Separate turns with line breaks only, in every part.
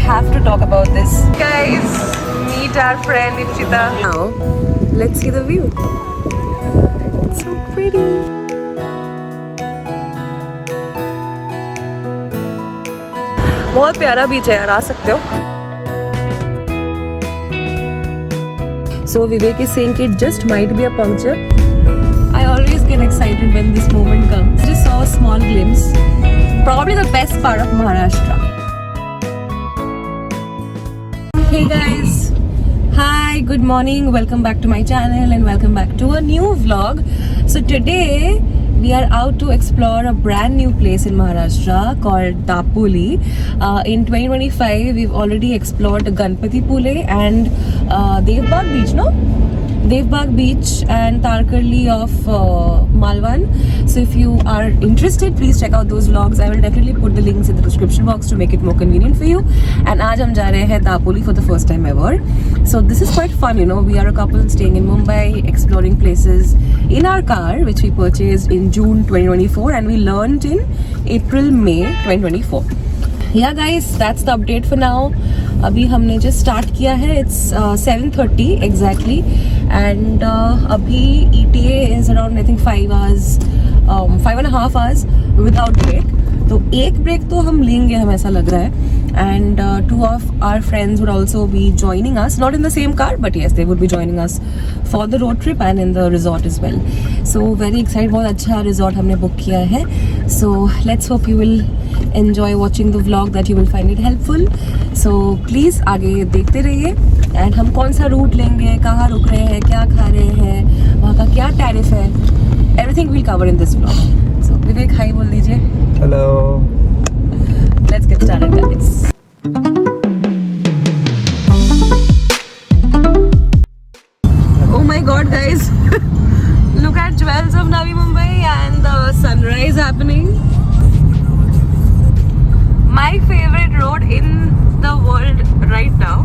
have to talk about this. Guys, meet our friend Ipshita. Now, let's see the view. It's so pretty. बहुत प्यारा बीच है यार, आ सकते हो. So Vivek is saying it just might be a puncture. I always get excited when this moment comes. Just saw a small glimpse. Probably the best part of Maharashtra. Hey guys. Hi, good morning. Welcome back to my channel and welcome back to a new vlog. So today we are out to explore a brand new place in Maharashtra called Dapoli. In 2025 we've already explored Ganpati Pule and Devbag Beach, no? Devbag Beach and Tarkarli of Malwan. So if you are interested, please check out those vlogs. I will definitely put the links in the description box to make it more convenient for you. And आज हम जा रहे हैं Dapoli for the first time ever. So this is quite fun, you know. We are a couple staying in Mumbai, exploring places in our car, which we purchased in June 2024, and we learned in May 2024. Yeah guys, that's the update for now. अभी हमने just start किया है. It's 7:30 exactly, and अभी ETA is around I think 5 hours, 5.5 hours without break. तो एक break तो हम लेंगे, हमें ऐसा लग रहा है. And two of our friends would also be joining us, not in the same car, but yes, they would be joining us for the road trip and in the resort as well. So very excited. बहुत अच्छा resort हमने book किया है. So let's hope you will enjoy watching the vlog, that you will find it helpful. So please आगे देखते रहिए. And हम कौन सा रूट लेंगे, कहाँ रुक रहे हैं, क्या खा रहे हैं, वहाँ का क्या टैरिफ है, everything we'll cover in this vlog. So Vivek high बोल दीजिए.
Hello.
Let's get started guys. Oh my god guys. Look at jewels of Navi Mumbai and the sunrise happening. My favorite road in the world right now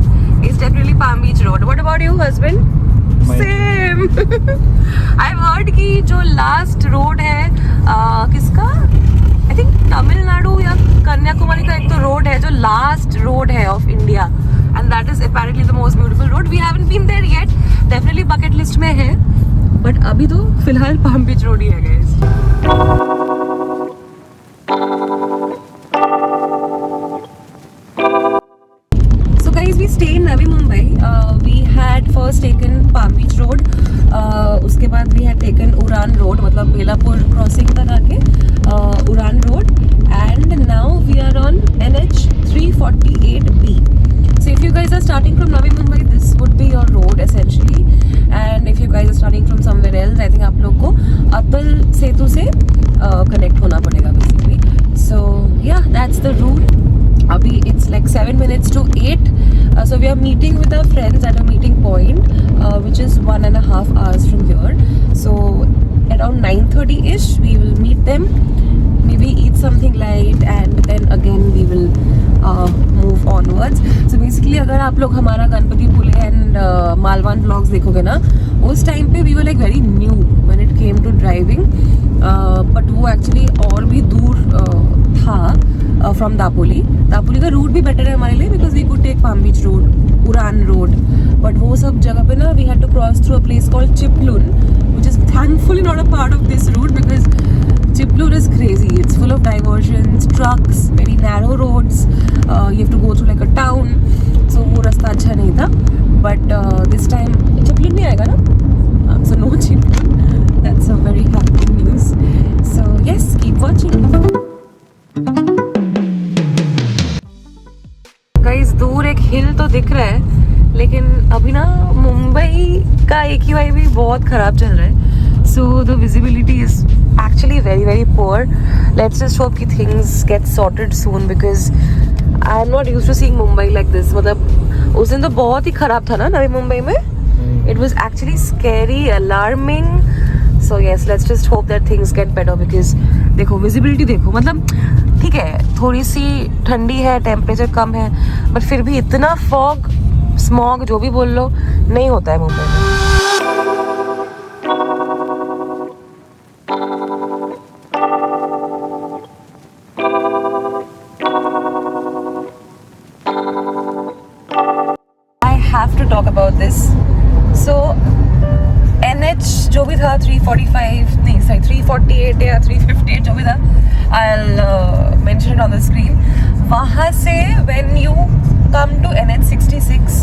is definitely Palm Beach Road. What about you, husband? Same. I've heard कि जो last road है किसका? I think Tamil Nadu या कन्याकुमारी का एक तो road है जो लास्ट रोड है of India, and that is apparently the most beautiful road. We haven't been there yet. Definitely bucket list में है, but अभी तो फिलहाल Palm Beach Road ही है guys. So guys, we stay in Navi Mumbai. We had first taken Palm Beach Road. उसके बाद we had taken Uran Road, मतलब Belapur crossing तक आके Uran Road, and now we are on NH 348B. So if you guys are starting from Navi Mumbai, this would be your road essentially, and if you guys are starting from somewhere else, I think आप लोग को अटल सेतु से connect होना पड़ेगा basically. So yeah, that's the route. Abhi it's like 7 minutes to 8. So we are meeting with our friends at a meeting point, which is 1.5 hours from here. So around 9:30ish we will meet them, maybe eat something light, and then again we will move onwards. So basically अगर आप लोग हमारा गणपति पुले and Malvan vlogs देखोगे ना, उस time पे we were like very new when it came to driving, but वो actually और भी दूर था from Dapoli. Dapoli का रूट भी बेटर है हमारे लिए because we could take Palm Beach Road, Uran Road, but वो सब जगह पे ना we had to cross through a place called Chiplun, which is thankfully not a part of this route because Chiplun is crazy. It's full of diversions, trucks, very narrow roads. You have to go through like a town. So वो रास्ता अच्छा नहीं था. But this time Chiplun नहीं आएगा ना? So no Chiplun. That's a very happy news. So yes, keep watching. Guys, दूर एक हिल तो दिख रहा है, लेकिन अभी ना मुंबई का AQI भी बहुत खराब चल रहा है. So the visibility is actually very poor. Let's just hope कि things get sorted soon because I'm not used to seeing Mumbai like this. मतलब उस दिन तो बहुत ही खराब था ना नवी मुंबई में. It was actually scary, alarming. So yes, let's just hope that things get better because देखो visibility देखो, मतलब ठीक है थोड़ी सी ठंडी है, टेम्परेचर कम है, बट फिर भी इतना फॉग, स्मॉग जो भी बोल लो नहीं होता है मुंबई में. talk about this. So NH जो भी था 345 नहीं sorry 348 या 358 जो भी था, I'll mention it on the screen. वहाँ से when you come to NH 66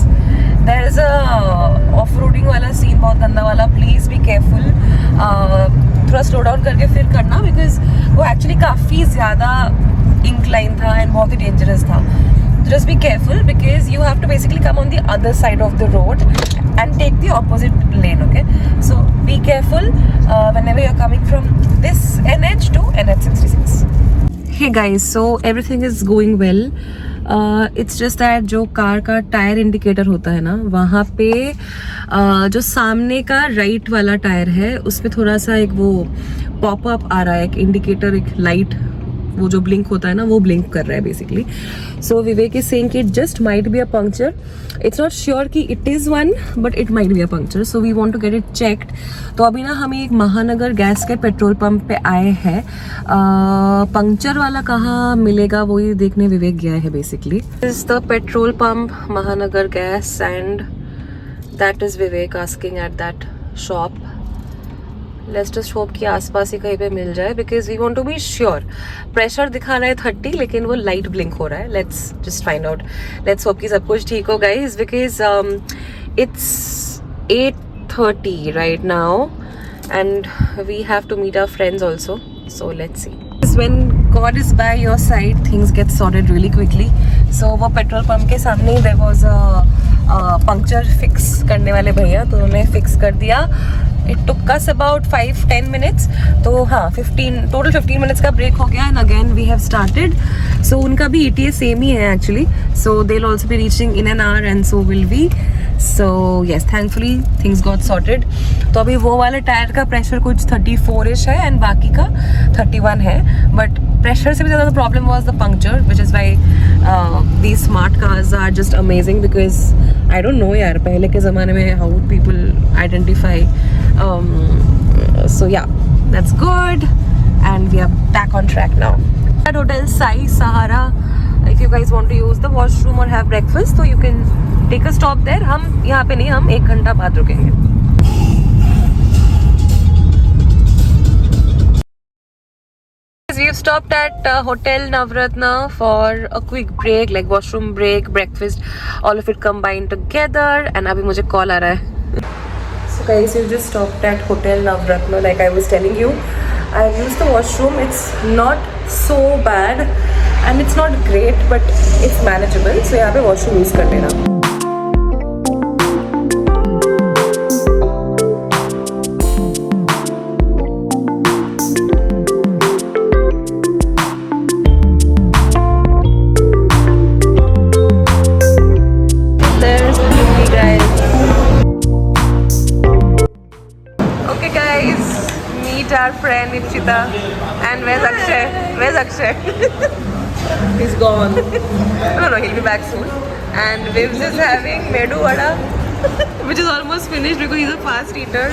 there is a off-roading वाला scene बहुत गंदा वाला. Please be careful. थोड़ा slow down करके फिर करना because वो actually काफ़ी ज़्यादा incline था and बहुत ही dangerous था. Just be careful because you have to basically come on the other side of the road and take the opposite lane, okay? So be careful whenever you're coming from this NH to NH 66. Hey guys, so everything is going well. It's just that जो car का tyre indicator होता है ना, वहाँ पे जो सामने का राइट वाला टायर है उसमें थोड़ा सा एक वो पॉपअप आ रहा है, एक इंडिकेटर, एक लाइट, वो जो ब्लिंक होता है ना वो ब्लिंक कर रहा है basically. So Vivek is saying कि it just might be a puncture. It's not sure कि it is one but it might be a puncture. So we want to get it checked. तो अभी ना हम एक महानगर गैस के पेट्रोल पंप पे आए हैं. पंक्चर वाला कहाँ मिलेगा वो ही देखने विवेक गया है basically. Is the petrol pump Mahanagar gas and that is Vivek asking at that shop. Let's just hope कि आसपास ही कहीं पे मिल जाए because we want to be sure. Pressure दिखा रहा है 30 लेकिन वो लाइट ब्लिंक हो रहा है. Let's just find out. Let's hope कि सब कुछ ठीक हो guys because it's 8:30 right now and we have to meet our friends also. So let's see. When God is by your side, things get sorted really quickly. So वो petrol pump के सामने ही there was a puncture fix करने वाले भैया, तो उन्होंने fix कर दिया. It took us about 5-10 minutes. तो हाँ 15 minutes का ब्रेक हो गया and again we have started. So उनका भी ETA सेम ही है actually. So they'll also be reaching in an hour and so will we. So yes, thankfully things got sorted. तो अभी वो वाले टायर का प्रेशर कुछ 34-ish है and बाकी का 31 है. But प्रेशर से भी ज़्यादा problem was the puncture, which is why these smart cars are just amazing because I don't know यार पहले के ज़माने में how would people identify. So yeah, that's good and we are back on track now. At Hotel Sai Sahara, if you guys want to use the washroom or have breakfast, so you can take a stop there. हम यहाँ पे नहीं, हम 1 घंटा बाद रुकेंगे. We've stopped at Hotel Navratna for a quick break, like washroom break, breakfast, all of it combined together. And अभी मुझे call आ रहा है. So guys, we just stopped at Hotel Navratna, like I was telling you. I've used the washroom. It's not so bad and it's not great, but it's manageable. So यहाँ पे washroom use कर लेना. Our friend Ipshita and where's Akshay? Where's Akshay? He's gone. No, he'll be back soon. And Vivs is having Medu Vada, which is almost finished because he's a fast eater.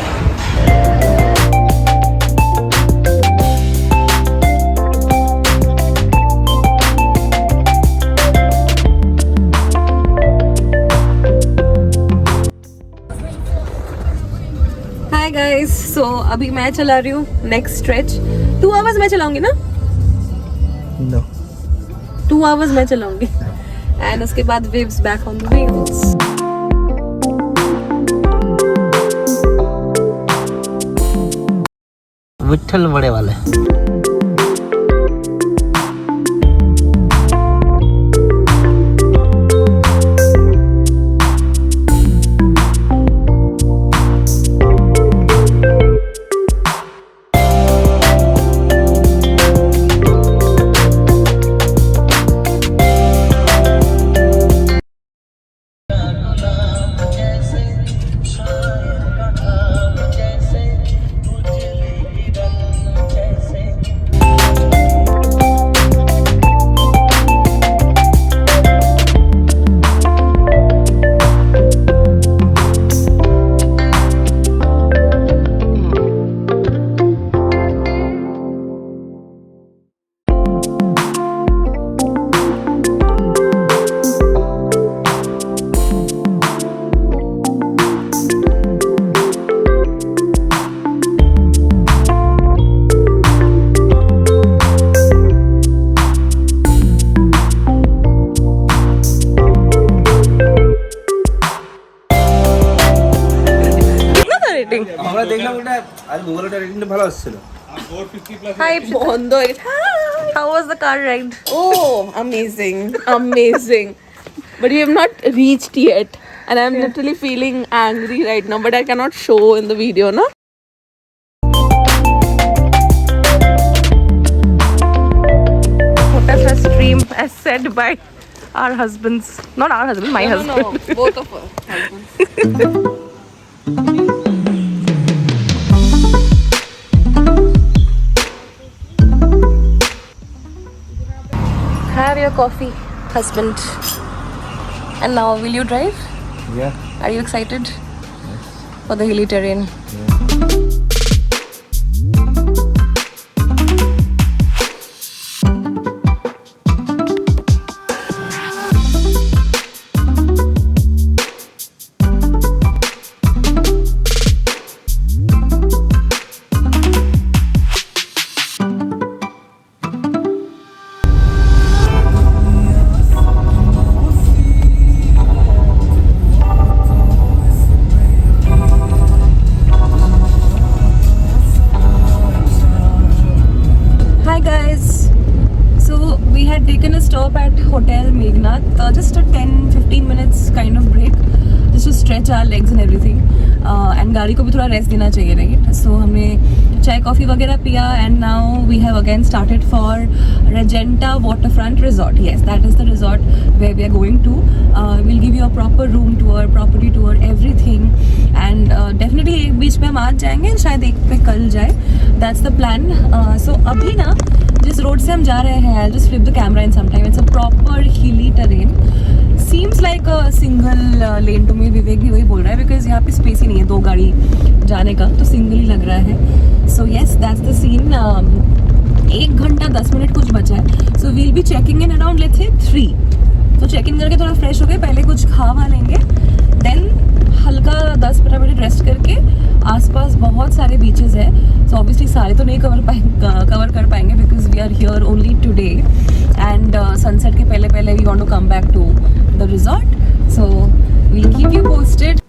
Hi guys, so अभी मैं चला रही हूँ next stretch. 2 hours मैं चलाऊंगी ना?
No.
2 hours मैं चलाऊंगी and उसके बाद Vivs back on the wheels.
Vitthal बड़े वाले.
আর গুগলটা রেটিংটা ভালো আসছিল
Hi, Bondo. How was the car ride? Oh, amazing, amazing. But you have not reached yet, and I'm literally feeling angry right now. But I cannot show in the video, no? Hotel has stream as said by our husbands. Not our husband, my husband. No, both of us husbands. Have your coffee, husband. And now, will you drive?
Yeah.
Are you excited for the hilly terrain? Hi guys, so we had taken a stop at Hotel Meghnad, just a 10-15 minutes kind of break, just to stretch our legs and everything, and गाड़ी को भी थोड़ा rest देना चाहिए, right? So हमने चाय coffee वगैरह पिया, and now we have again started for Regenta Waterfront Resort. Yes, that is the resort where we are going to. We'll give you a proper room tour, property tour, everything, and definitely एक बीच में हम आज जाएंगे, शायद एक पे कल जाए. That's the plan. So अभी ना जिस रोड से हम जा रहे हैं, I'll just flip the camera in some time. It's a proper hilly terrain. Seems like a single lane to me. विवेक भी वही बोल रहा है because यहाँ पे स्पेस ही नहीं है 2 गाड़ी जाने का, तो सिंगल ही लग रहा है. So yes, that's the scene. 1 घंटा 10 मिनट कुछ बचा है. So we'll be checking in around let's say 3. तो चेक इन करके थोड़ा फ्रेश हो गए, पहले कुछ खा वा लेंगे, देन हल्का 10-15 मिनट रेस्ट करके आसपास बहुत सारे बीचेस है. सो ऑब्वियसली सारे तो नहीं कवर कर पाएंगे because we are here only today, and sunset के पहले पहले we want to come back to the resort. So we'll keep you posted.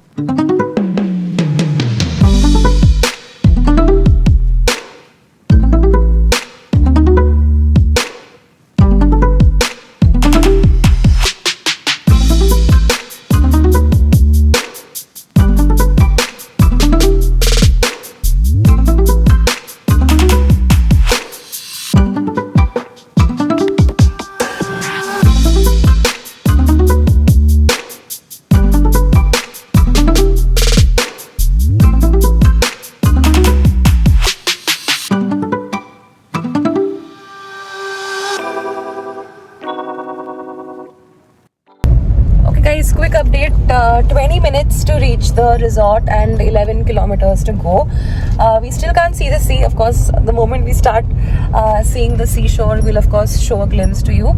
Guys, quick update, 20 minutes to reach the resort and 11 kilometers to go. We still can't see the sea, of course. The moment we start seeing the seashore, we'll of course show a glimpse to you.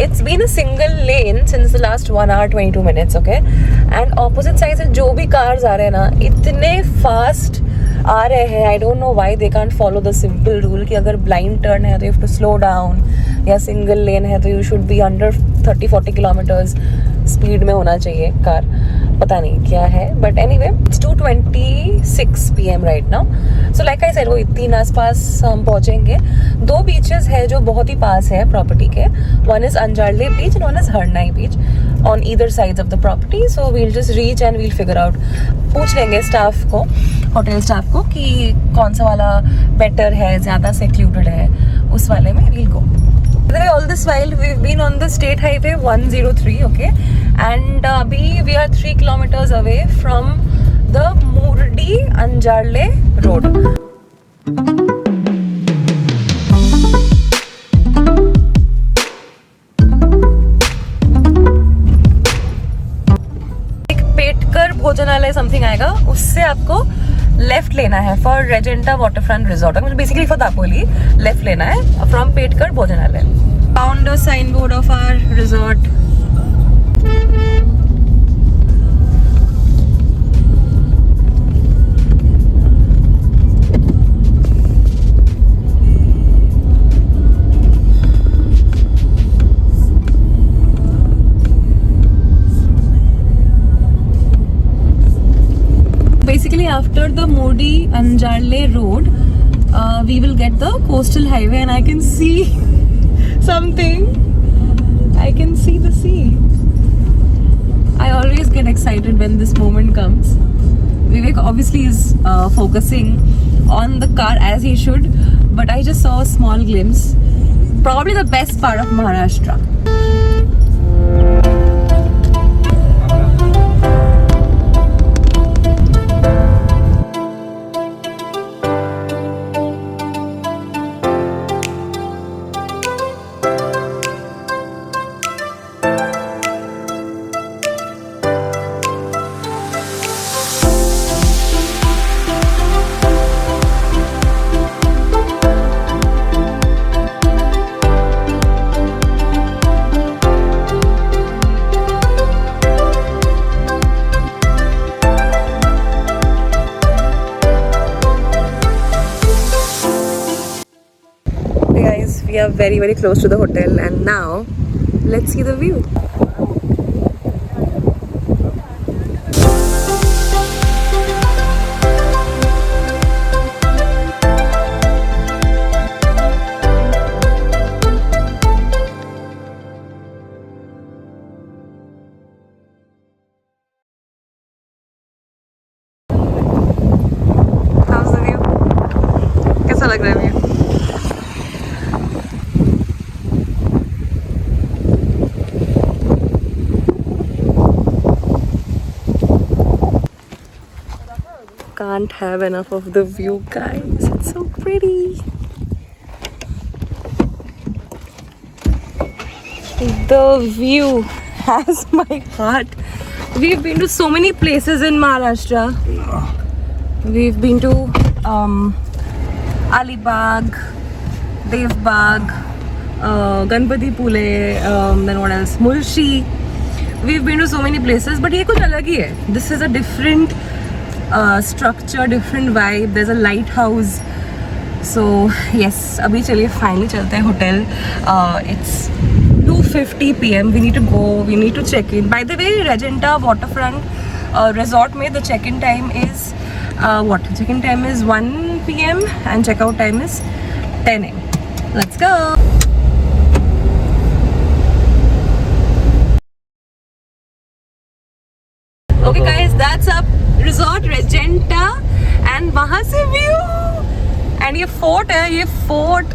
It's been a single lane since the last 1 hour 22 minutes, okay? And opposite side से जो भी cars आ रहे हैं ना, इतने fast आ रहे हैं. I don't know why they can't follow the simple rule कि अगर blind turn है तो you have to slow down, या single lane है तो you should be under 30-40 kilometers speed में होना चाहिए कार. पता नहीं क्या है, but anyway it's 2:26 PM right now. So like I said, वो इतनी आसपास हम पहुंचेंगे. 2 बीचेस है जो बहुत ही पास है प्रॉपर्टी के. One is Anjarle beach and one is Harnai beach on either sides of the property. So we'll just reach and we'll figure out. पूछ लेंगे स्टाफ को, होटल स्टाफ को, कि कौन सा वाला बेटर है, ज़्यादा सेक्लूडेड है, उस वाले में we'll go. By the way, all this while we've been on the state highway 103, okay, and we are 3 kilometers away from the Murdi Anjarle road. एक पेटकर भोजनालय समथिंग आएगा, उससे आपको लेफ्ट लेना है for Regenta waterfront resort. Basically for Dapoli left लेना है from Petkar Bhojanalaya. Found a sign board of our resort. basically after the Modi Anjarle road, we will get the coastal highway, and I can see something. I can see the sea. I always get excited when this moment comes. Vivek obviously is focusing on the car as he should, but I just saw a small glimpse. Probably the best part of Maharashtra. Guys, we are very close to the hotel, and now let's see the view. How's the view? कैसा लग रहा है view? Can't have enough of the view, guys. It's so pretty. The view has my heart. We've been to so many places in Maharashtra. We've been to Alibag, Devbag, Ganpati Pule, then what else? Mulshi. We've been to so many places, but ये कुछ अलग ही है. This is a different structure, different vibe. There's a lighthouse. So yes, अभी चलिए finally चलते हैं hotel. It's 2:50 PM. We need to go. We need to check in. By the way, Regenta Waterfront Resort में the check-in time is what? Check-in time is 1 PM and check-out time is 10 AM. Let's go. Okay guys, that's up resort Regenta, and वहाँ से view, and ये fort है. ये fort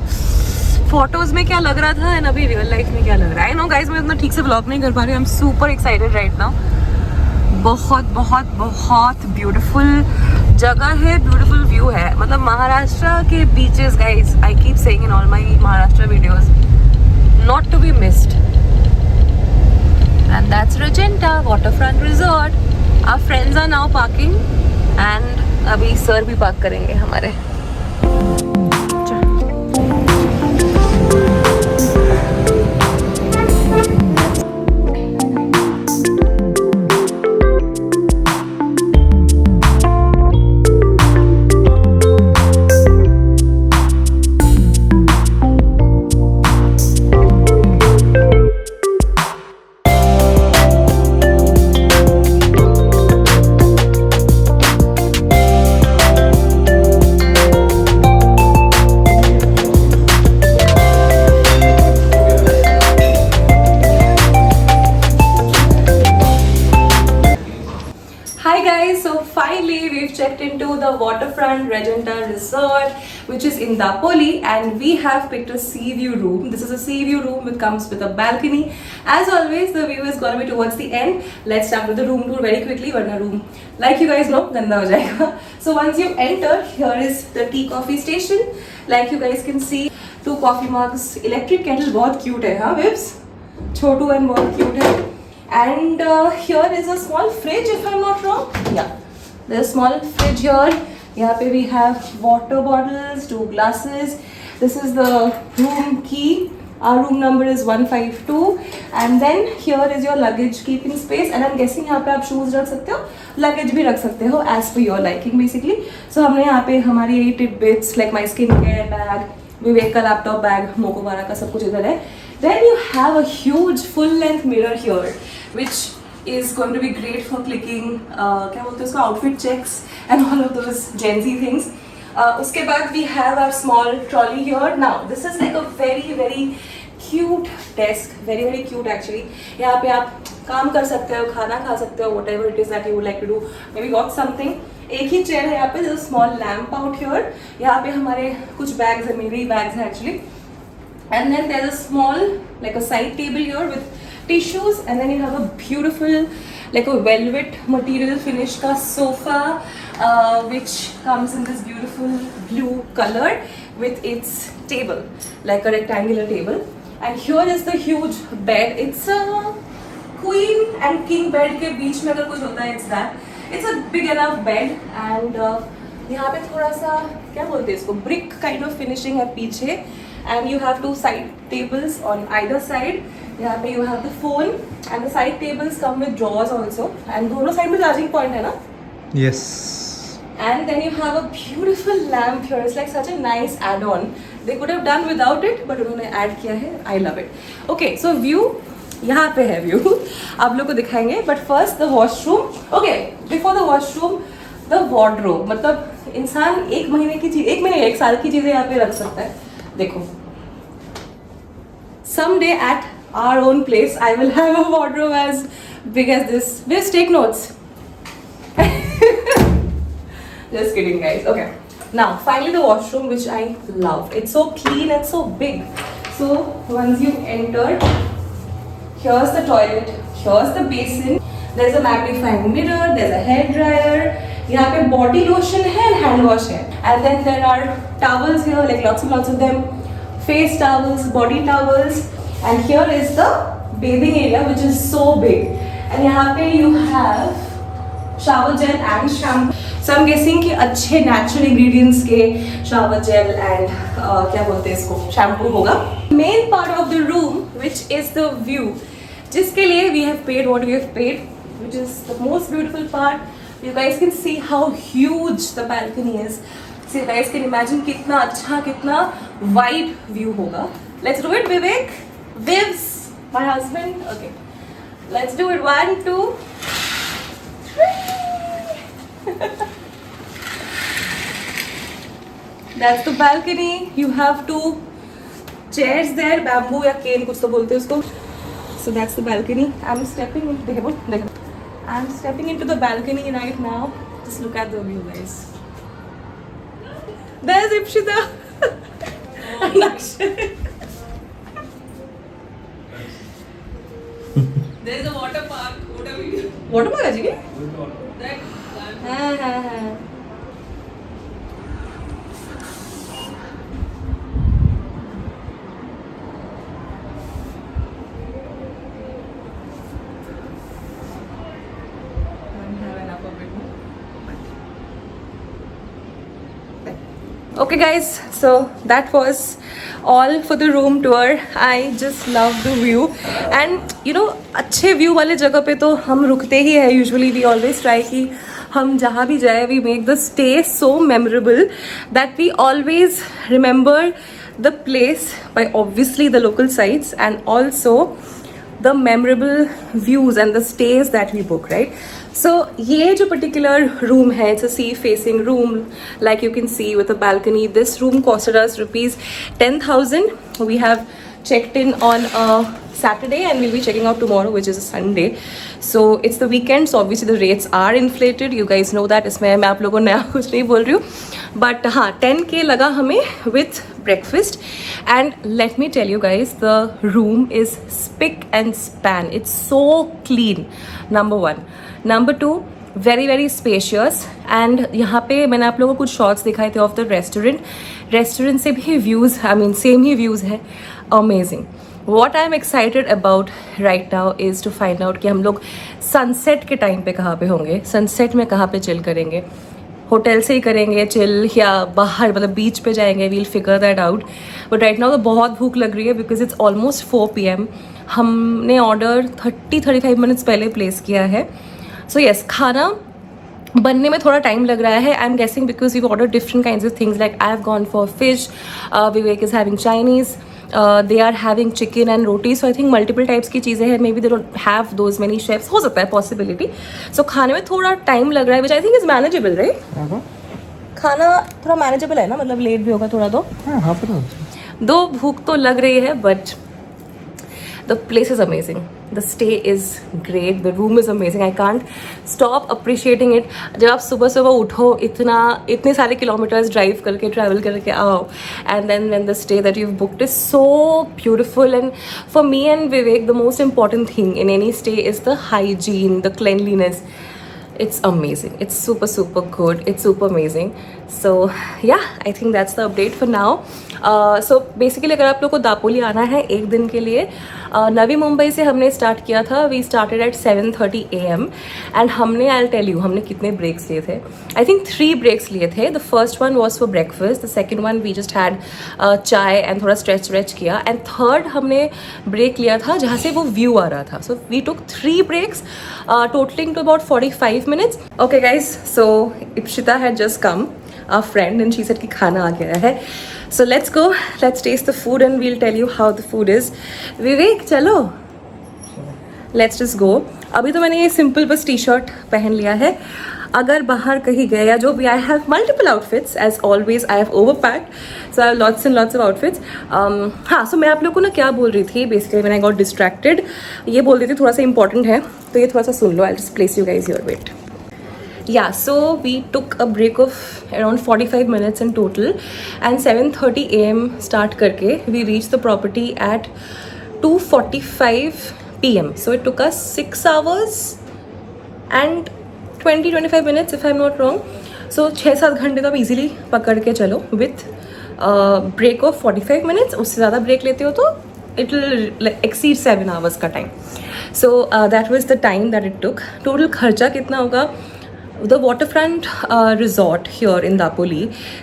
photos में क्या लग रहा था and अभी रियल लाइफ में क्या लग रहा है. I know guys, मैं उतना ठीक से व्लॉग नहीं कर पा रही हूँ. I'm super excited right now. बहुत ब्यूटीफुल जगह है, ब्यूटीफुल व्यू है. मतलब महाराष्ट्र के beaches guys, I keep saying in all my Maharashtra videos, not to be missed. And that's Regenta Waterfront Resort. Our friends are now parking, and अभी sir भी park करेंगे हमारे. Checked into the Waterfront Regenta Resort, which is in Dapoli, and we have picked a sea view room. This is a sea view room which comes with a balcony. As always, the view is going to be towards the end. Let's start with the room tour very quickly, but the room, like you guys know, ganda ho jayega. So once you enter, here is the tea coffee station. Like you guys can see, 2 coffee mugs, electric kettle, बहुत cute है, हाँ Vibs? Chhotu and बहुत cute है. And here is a small fridge, if I'm not wrong. Yeah. There's a small fridge here. यहाँ पे we have water bottles, 2 glasses. This is the room key. Our room number is 152. And then here is your luggage keeping space. And I'm guessing यहाँ पे आप shoes रख सकते हो, luggage भी रख सकते हो as per your liking basically. So हमने यहाँ पे हमारी 8 tidbits like my skincare bag, विवेक का laptop bag, मोकोबारा का सब कुछ इधर है. Then you have a huge full length mirror here, which is going to be great for clicking क्या बोलते हैं उसको outfit checks and all of those Gen Z things. उसके बाद we have our small trolley here. Now this is like a very cute desk, very cute actually. यहाँ पे आप काम कर सकते हो, खाना खा सकते हो, whatever it is that you would like to do, maybe watch something. एक ही चेयर है यहाँ पे, there's a small lamp out here. यहाँ पे हमारे कुछ bags है, मेरी bags है actually. And then there's a small like a side table here with tissues, and then you have a beautiful like a velvet material finish ka sofa which comes in this beautiful blue color with its table, like a rectangular table. And here is the huge bed. It's a queen and king bed के बीच में अगर कुछ होता है, it's that. It's a big enough bed. And यहाँ पे थोड़ा सा क्या बोलते हैं इसको, brick kind of finishing है पीछे. And you have two side tables on either side. यहाँ पे you have the phone and the side tables come with drawers also. And दोनों side में charging point है ना?
Yes.
And then you have a beautiful lamp here. It's like such a nice add-on. They could have done without it, but उन्होंने add किया है. I love it. Okay, so view यहाँ पे है view. आप लोग को दिखाएंगे. But first the washroom. Okay, before the washroom, the wardrobe. मतलब इंसान एक महीने की चीज, एक महीने एक साल की चीजें यहाँ पे रख सकता है. देखो, someday at our own place I will have a wardrobe as big as this. Just take notes. Just kidding guys. Okay, now finally the washroom, which I love. It's so clean and so big. So once you enter, here's the toilet, here's the basin, there's a magnifying mirror, there's a hair dryer, यहाँ पे body lotion है and hand wash है, and then there are towels here, like lots of them, face towels, body towels, and here is the bathing area which is so big, and यहाँ पे you have shower gel and shampoo. So I'm guessing कि अच्छे natural ingredients के shower gel and क्या बोलते हैं इसको, shampoo होगा. Main part of the room, which is the view, जिसके लिए we have paid what we have paid, which is the most beautiful part. You guys can see how huge the balcony is. So you guys can imagine कितना अच्छा, कितना wide view होगा. Let's do it, Vivek. Vivs, my husband. Okay, let's do it. 1, 2, 3. That's the balcony. You have 2 chairs there, bamboo या cane कुछ तो बोलते हैं उसको. So that's the balcony. I'm stepping in. देखो. I'm stepping into the balcony right now. Just look at the view, guys. There's Ipshita. There's a water park. Water park है जी? हाँ. Okay guys, so that was all for the room tour. I just love the view, and you know, अच्छे view वाले जगह पे तो हम रुकते ही है. Usually we always try कि हम जहाँ भी जाए, we make the stay so memorable that we always remember the place by obviously the local sites and also the memorable views and the stays that we book, right? So ये जो particular room है, it's a sea facing room, like you can see, with a balcony. This room costed us rupees 10,000. We have checked in on a Saturday and we'll be checking out tomorrow, which is a Sunday. So it's the weekend, so obviously the rates are inflated. You guys know that. इसमें मैं आप लोगों को नया कुछ नहीं बोल रही हूँ, but हाँ 10K लगा हमें with breakfast. And let me tell you guys, the room is spick and span. It's so clean. Number 1. Number 2, very spacious. And यहाँ पे मैंने आप लोगों को कुछ शॉट्स दिखाए थे ऑफ द रेस्टोरेंट से भी views, I mean same he views है. Amazing. What I'm excited about right now is to find out कि हम लोग सनसेट के टाइम पे कहाँ पे होंगे, सनसेट में कहाँ पे चिल करेंगे. होटल से ही करेंगे चिल या बाहर, मतलब बीच पे जाएंगे. We'll figure that out. But right now तो बहुत भूख लग रही है बिकॉज इट्स ऑलमोस्ट 4 PM. हमने ऑर्डर 30-35 मिनट्स पहले प्लेस किया है. सो येस, खाना बनने में थोड़ा टाइम लग रहा है. I am guessing because you order different kinds of things, like I have gone for fish, Vivek is having Chinese. they are having chicken and roti, so I think multiple types की चीज़ें हैं, maybe they don't have those many chefs, हो सकता है possibility. So खाने में थोड़ा time लग रहा है, which I think is manageable, right? खाना थोड़ा manageable है ना, मतलब लेट भी होगा थोड़ा तो.
हाँ पर
दो भूख तो लग रही है, but the place is amazing. The stay is great. The room is amazing. I can't stop appreciating it. जब आप सुबह सुबह उठो, इतने सारे किलोमीटर्स ड्राइव करके ट्रैवल करके आओ, and then when the stay that you've booked is so beautiful. And for me and Vivek, the most important thing in any stay is the hygiene, the cleanliness. It's amazing. It's super good. It's super amazing. So yeah, I think that's the update for now. So basically अगर आप लोग को दापोली आना है एक दिन के लिए, नवी मुंबई से हमने स्टार्ट किया था. We started at 7:30 AM and हमने, I'll tell you, हमने कितने ब्रेक्स लिए थे. I think 3 ब्रेक्स लिए थे. The first one was for breakfast. The second one we just had चाय and थोड़ा stretch किया. And third हमने ब्रेक लिया था जहाँ से वो व्यू आ रहा था. So we took 3 breaks, totaling to about 45 minutes. Okay guys, so Ipshita had just come, our friend, and she said कि खाना आ गया है. So let's go, let's taste the food and we'll tell you how the food is. Vivek, चलो, let's just go. अभी तो मैंने ये simple बस टी-शर्ट पहन लिया है. अगर बाहर कहीं गए या जो भी, I have multiple outfits as always. I have overpacked, so I have lots and lots of outfits. हाँ, so मैं आप लोग को ना क्या बोल रही थी, basically when I got distracted, ये बोल रही थी थोड़ा सा important है, तो ये थोड़ा सा सुन लो. I'll just place you guys here, wait. Yeah, so we took a break of around 45 minutes in total, and 7:30 AM start करके we reached the property at 2:45 PM. So it took us 6 hours and 20-25 minutes if I'm not wrong. So 6-7 घंटे तो आप easily पकड़ के चलो with break of 45 minutes. उससे ज़्यादा break लेते हो तो it will exceed 7 hours का time. So that was the time that it took. Total खर्चा कितना होगा? The waterfront resort here in Dapoli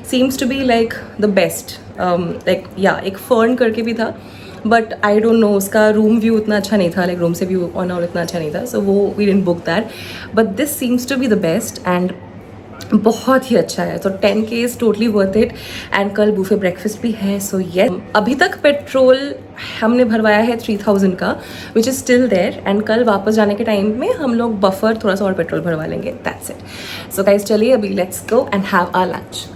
seems to be like the best. Like yeah, एक Fern करके भी था, but I don't know, उसका room view उतना अच्छा नहीं था, like room से view on और इतना अच्छा नहीं था, so वो we didn't book that. But this seems to be the best and बहुत ही अच्छा है. तो 10K is totally worth it. and कल बुफे ब्रेकफास्ट भी है. सो yes, अभी तक पेट्रोल हमने भरवाया है 3000 का, which is still there. And कल वापस जाने के टाइम में हम लोग बफर थोड़ा सा और पेट्रोल भरवा लेंगे. That's it. सो गाइस चलिए अभी let's go and have our lunch.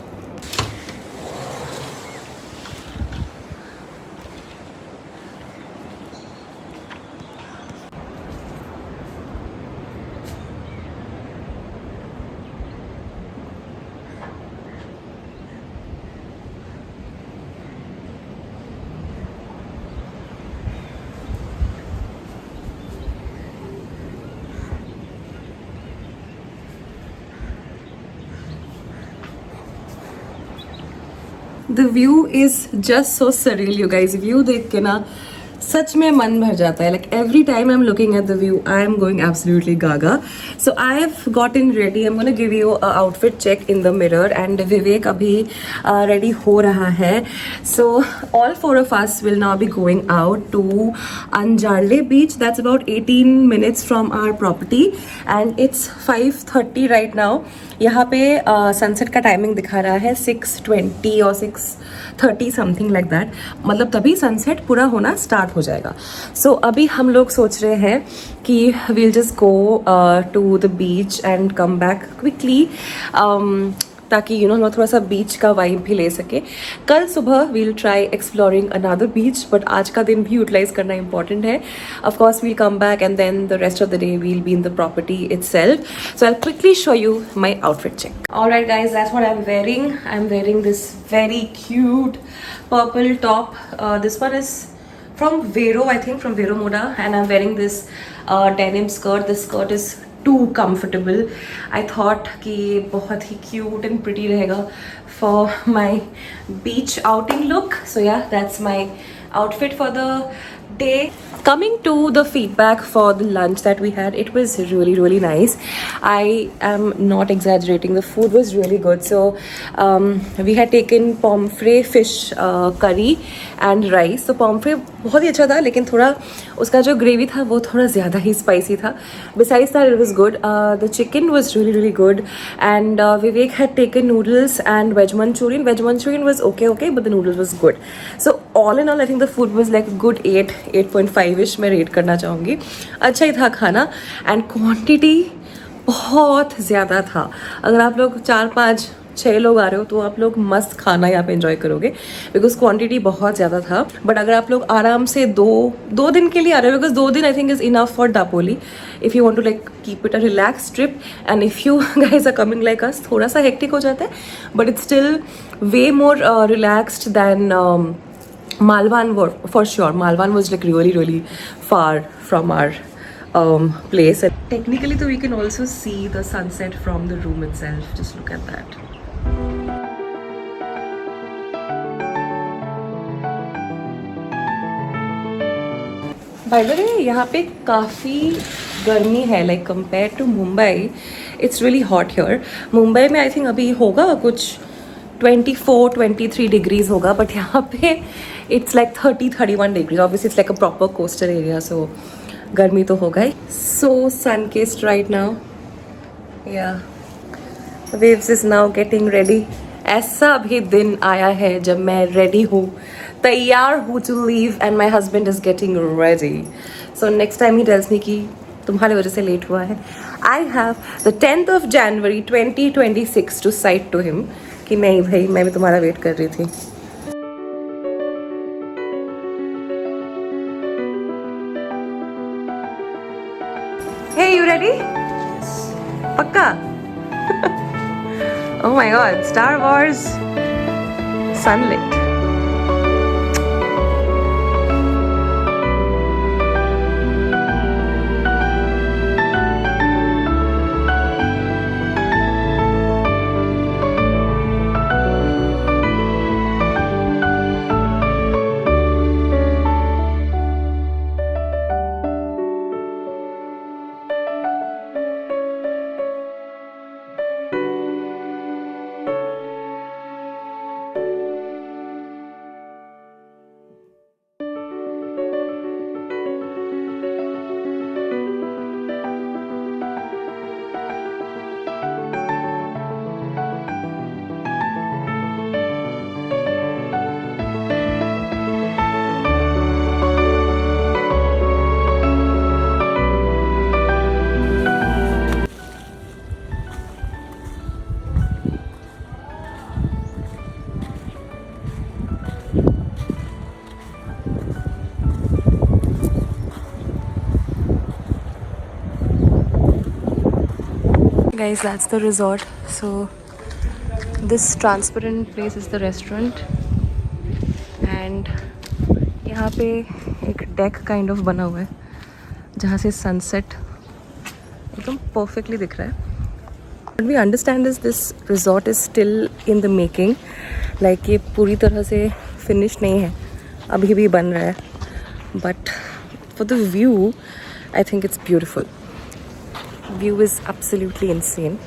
The view is just so surreal, you guys. View देख के ना सच में मन भर जाता है. Like every time I'm looking at the view, I am going absolutely gaga. So I have gotten ready. I'm gonna give you a outfit check in the mirror. And Vivek अभी ready हो रहा है. So all 4 of us will now be going out to Anjarle Beach. That's about 18 minutes from our property. And it's 5:30 right now. यहाँ पे sunset का timing दिखा रहा है 6:20 और 6:30 समथिंग लाइक दैट. मतलब तभी सनसेट पूरा होना स्टार्ट हो जाएगा. सो अभी हम लोग सोच रहे हैं कि we'll just go to the beach and come back quickly, ताकि यू नो थोड़ा सा बीच का वाइब भी ले सके. कल सुबह we'll try exploring another beach, but आज का दिन भी यूटिलाइज करना इंपॉर्टेंट है. Of course we'll come back and then the rest of the day we'll be in the property itself. So I'll quickly show you my outfit check. Alright guys, that's what I'm wearing. I'm wearing this very cute purple top. This one is from Vero, I think, from Vero Moda, and I'm wearing this denim skirt. This skirt is too comfortable. I thought कि ये बहुत ही cute and pretty रहेगा for my beach outing look. So yeah, that's my outfit for the day. Coming to the feedback for the lunch that we had, it was really nice. I am not exaggerating, the food was really good. So we had taken pomfrey fish curry and rice. So pomfrey बहुत ही अच्छा था, लेकिन थोड़ा उसका जो gravy था वो थोड़ा ज़्यादा ही स्पाइसी था. Besides that, it was good. The chicken was really good. And Vivek had taken noodles and veg Manchurian. Veg Manchurian was okay, but the noodles was good. So all in all I think the food was like good 8.5 मैं rate करना चाहूँगी. अच्छा ही था खाना and quantity बहुत ज़्यादा था. अगर आप लोग 4-5-6 लोग आ रहे हो तो आप लोग मस्त खाना यहाँ पे एंजॉय करोगे बिकॉज क्वांटिटी बहुत ज़्यादा था. बट अगर आप लोग आराम से दो दिन के लिए आ रहे हो बिकॉज 2 दिन I think is enough for Dapoli if you want to like keep it a relax trip. And if you guys are coming like us थोड़ा सा हेक्टिक हो जाता है but it's still way more relaxed than Malvan. For sure Malvan was like really far from our place, and technically though we can also see the sunset from the room itself. Just look at that. By the way, यहाँ पे काफ़ी गर्मी है like compared to Mumbai. It's really hot here. Mumbai में I think अभी होगा कुछ 24-23 degrees होगा बट यहाँ पे it's like 30-31 degrees. Obviously it's like a proper coastal area so गर्मी तो होगा ही. So sun-kissed right now. Yeah. Waves is now getting ready. ऐसा भी दिन आया है जब मैं ready हूँ, तैयार हूँ to leave and my husband is getting ready. So next time he tells me कि तुम्हारी वजह से लेट हुआ है, I have the 10th of January 2026 to cite to him कि नहीं भाई मैं भी तुम्हारा वेट कर रही थी. Hey, you ready? पक्का? Oh my God, Star Wars sunlit. Guys, that's the resort. So this transparent place is the restaurant and यहाँ पे एक डेक काइंड ऑफ बना हुआ है जहाँ से सनसेट एकदम परफेक्टली दिख रहा है. What we understand is this resort is still in the making. Like ये पूरी तरह से फिनिश नहीं है, अभी भी बन रहा है. But for the view, I think it's beautiful. View is absolutely insane.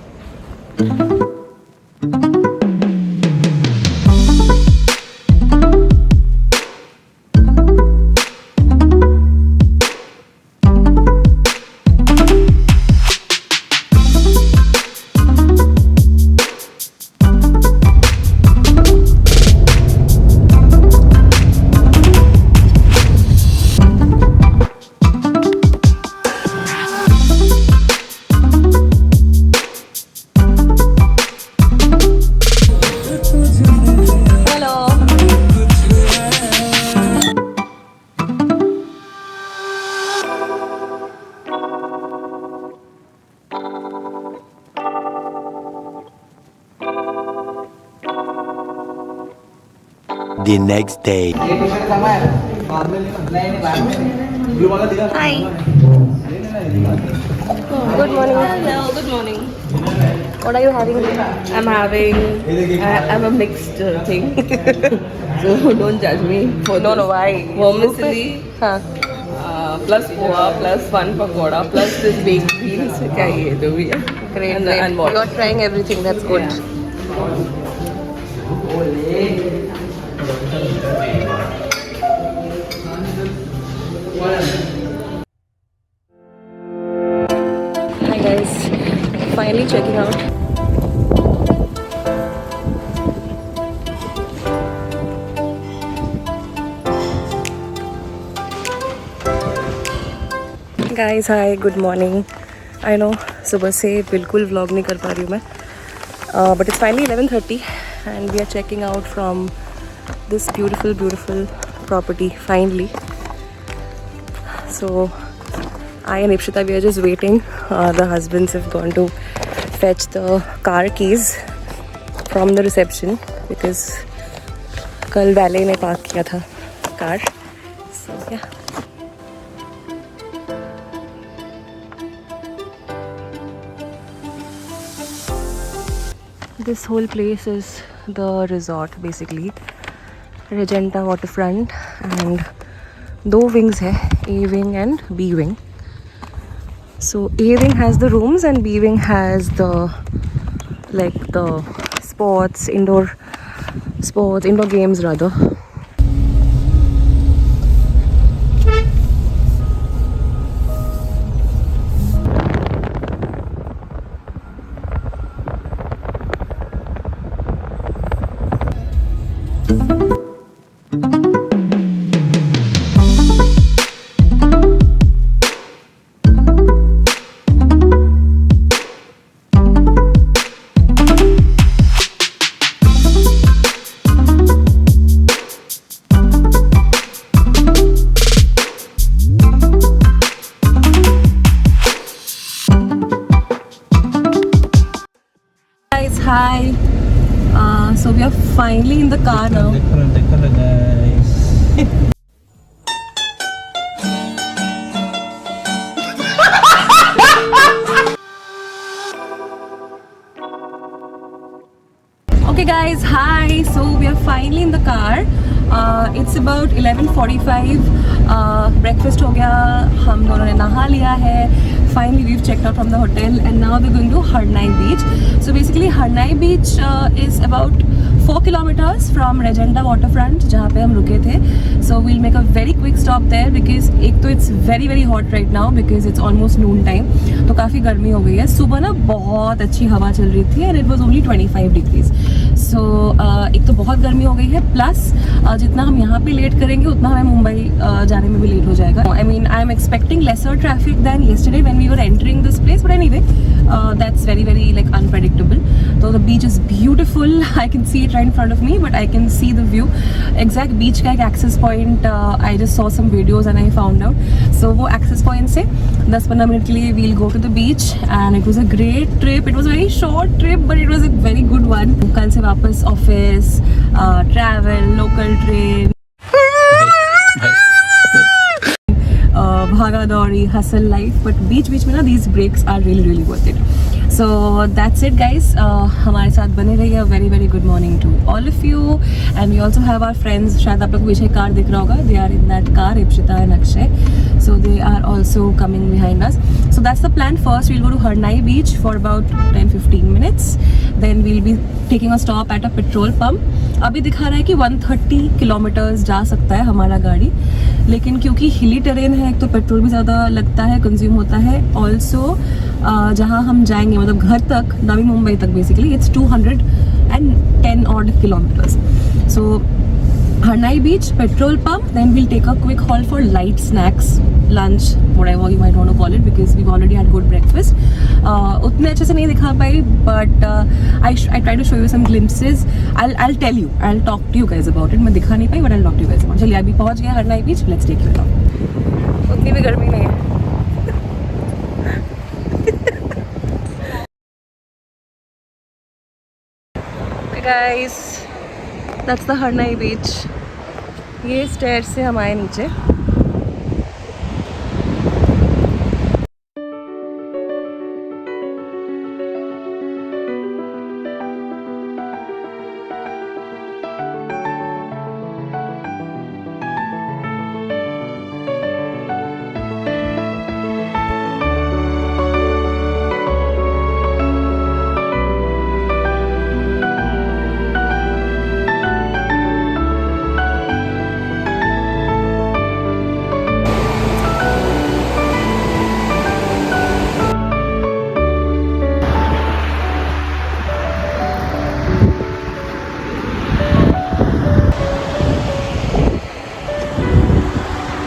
The next day.
Hi. Good morning.
Hello, good morning.
What are you having?
I'm a mixed thing. So don't judge me for
No,
this.
why?
Vermicelli,
हाँ.
plus poha, plus fun pakoda, plus this baked beans. क्या ये जो भी है.
Great,
And,
great.
and what?
You are trying everything. That's good. Hi guys, finally checking out. Guys hi, good morning. I know सुबह से बिल्कुल vlog नहीं कर पा रही हूँ मैं, but it's finally 11:30 and we are checking out from this beautiful property finally. So I and Ipshita, we are just waiting. The husbands have gone to fetch the car keys from the reception because कल valet ने park किया था car. So yeah. This whole place is the resort basically. Regenta waterfront and दो wings है, A wing and B wing. So A wing has the rooms and B wing has the sports, indoor games rather. Hi. So we are finally in the car now.
देखो guys.
Okay guys, hi. So we are finally in the car. It's about 11:45. Breakfast हो गया, हम दोनों ने नहा लिया है. Finally we've checked out from the hotel and now we're going to Harnai Beach. So basically Harnai Beach is about 4 kilometers from Regenta waterfront जहाँ पे हम रुके थे. So we'll make a very quick stop there because एक तो it's very hot right now because it's almost noon time. तो काफ़ी गर्मी हो गई है. सुबह ना बहुत अच्छी हवा चल रही थी and it was only 25 degrees. So एक तो बहुत गर्मी हो गई है प्लस जितना हम यहाँ पे लेट करेंगे उतना हमें मुंबई जाने में भी लेट हो जाएगा. I mean I am expecting lesser traffic than yesterday when we were entering this place, but anyway that's very like unpredictable. So the beach is beautiful. I can see it right in front of me, but I can see the view. Exact beach का एक access point I just saw some videos and I found out. So वो access point से 10-15 minute के लिए we'll go to the beach and it was a great trip. It was a very short trip but it was a very good one. कल से वापस office, travel, local train, भागा दौड़ी, hustle life, but बीच में ना these breaks are really worth it. So that's it guys. हमारे साथ बने रहिए. A very good morning to all of you and we also have our friends. शायद आप लोग को पीछे कार दिख रहा होगा. They are in that car, Ipshita and Akshay. So they are also coming behind us. So that's the plan. First we'll go to Harnai Beach for about 10-15 minutes. Then we'll be taking a stop at a petrol pump. अभी दिखा रहा है कि 130 kilometres जा सकता है हमारा गाड़ी, लेकिन क्योंकि हिली टेरेन है एक तो पेट्रोल भी ज़्यादा लगता है, कंज्यूम होता है. ऑल्सो जहाँ हम जाएंगे मतलब घर तक, नवी मुंबई तक basically it's 210 odd kilometers. So Harnai Beach, petrol pump, then we'll take a quick haul for light snacks, lunch, whatever you might want to call it because we've already had good breakfast. उतने अच्छे से नहीं दिखा पाई but I try to show you some glimpses. I'll tell you, I'll talk to you guys about it. मैं दिखा नहीं पाई but I'll talk to you guys about it. चलिए अभी पहुँच गया Harnai Beach, let's take you along. उतनी भी गर्मी नहीं है. Okay guys, that's the Harnai Beach. ये स्टेयर से हम आए नीचे.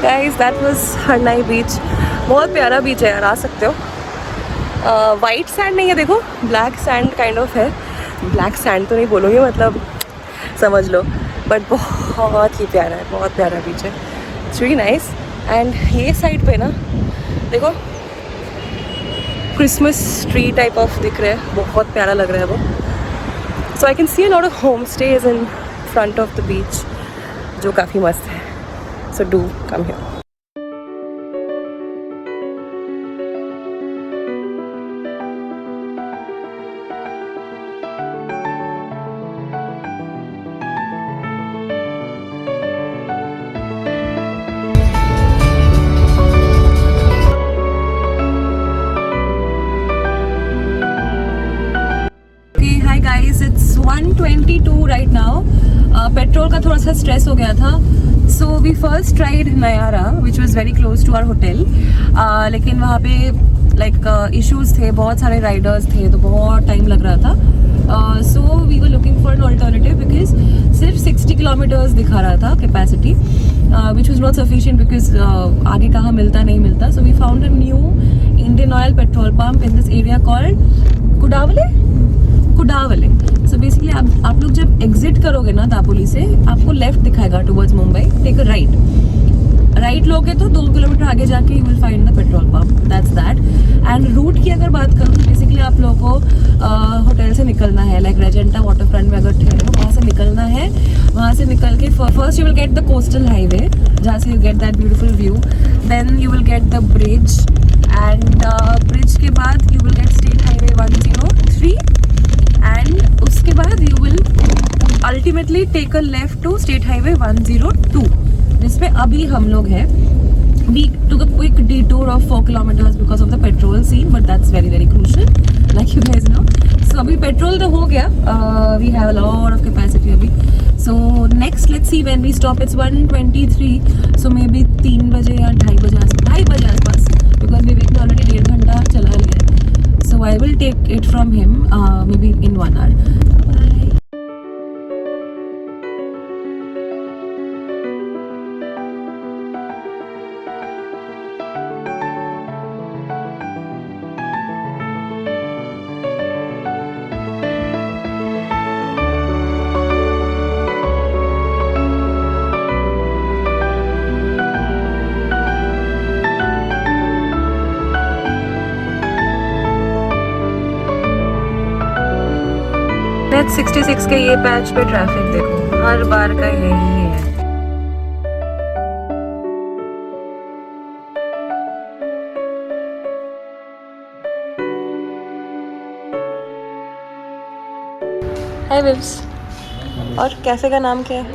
Guys, that was Harnai Beach. बहुत प्यारा बीच है यार, आ सकते हो। वाइट सैंड नहीं है, देखो ब्लैक सैंड काइंड ऑफ है। ब्लैक सैंड तो नहीं बोलूँगी, मतलब समझ लो, बट बहुत ही प्यारा है, बहुत प्यारा बीच है। It's very nice. एंड ये साइड पे ना देखो क्रिसमस ट्री टाइप ऑफ दिख रहा है, बहुत प्यारा लग रहा है वो। So I can see a lot of homestays in front of the beach, जो काफ़ी मस्त है। So do come here. Hi guys, it's 1:22 right now. Petrol का थोड़ा सा स्ट्रेस हो गया था, so we first tried Nayara which was very close to our hotel. लेकिन वहाँ पे लाइक इश्यूज थे, बहुत सारे राइडर्स थे, तो बहुत टाइम लग रहा था। So we were looking for an alternative because सिर्फ 60 किलोमीटर्स दिखा रहा था capacity, which was not sufficient because आगे कहाँ मिलता नहीं मिलता। So we found a new Indian oil petrol pump in this area called Kudavale. So basically आप लोग जब एग्जिट करोगे ना दापोली से, आपको लेफ्ट दिखाएगा towards Mumbai, take a right लोगे तो 2 किलोमीटर आगे जाके you will find the petrol pump, that's that. And route की अगर बात करूँ, बेसिकली आप लोगों को होटल से निकलना है, लाइक रेजेंटा वाटर फ्रंट में अगर ठहरे हो, वहाँ से निकलना है। वहाँ से निकल के first you will get the coastal highway, जहाँ से you get that beautiful view. Then you will get the bridge, and bridge के बाद you will get state highway 103, and उसके बाद you will ultimately take a left to state highway 102, जिसमें अभी हम लोग हैं। We took a quick detour of 4 kilometers because of the petrol scene, but that's very very crucial, like you guys know. So अभी petrol तो हो गया, we have a lot of capacity अभी. So next let's see when we stop. It's 1:23, so maybe 3 बजे या 2:30 बजे आसपास, because विवेक ने ऑलरेडी 1.5 घंटा चला लिया है. So I will take it from him maybe in 1 hour. Bye. Net 66 के ये पैच पे ट्रैफिक देखो, हर बार का यही है। हाय विव्स, और कैफे का नाम क्या है?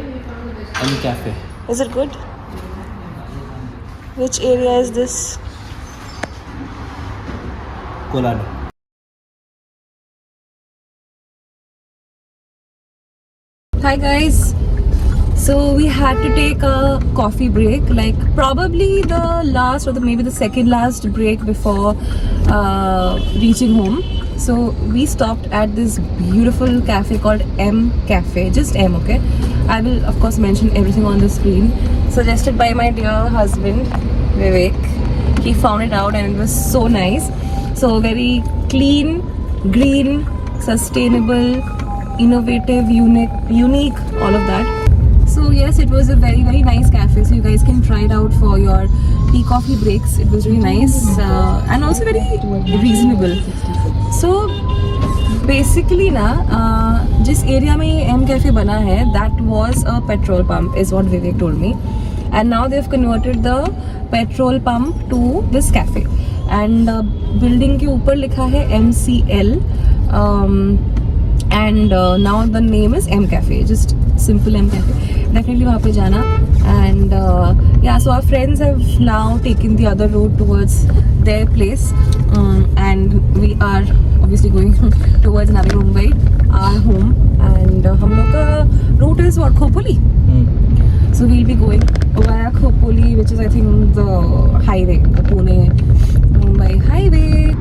M cafe.
Is it good? Which area is this?
Kolad.
Hi guys, so we had to take a coffee break, like probably the last or maybe the second last break before reaching home. So we stopped at this beautiful cafe called M Cafe, just M, okay? I will of course mention everything on the screen. Suggested by my dear husband Vivek. He found it out and it was so nice. So very clean, green, sustainable, innovative, unique, all of that. So yes, it was a very very nice cafe, so you guys can try it out for your tea coffee breaks. It was really nice and also very reasonable. So basically na जिस area में M Cafe बना है, that was a petrol pump is what Vivek told me, and now they've converted the petrol pump to this cafe, and building के ऊपर लिखा है MCL, and now the name is M Cafe, just simple M Cafe. Definitely वहाँ पे जाना. And yeah, so our friends have now taken the other road towards their place, and we are obviously going towards Navi Mumbai, our home. And हम लोग का route is what, Khopoli? So we'll be going via Khopoli, which is I think the highway, the Pune Mumbai highway.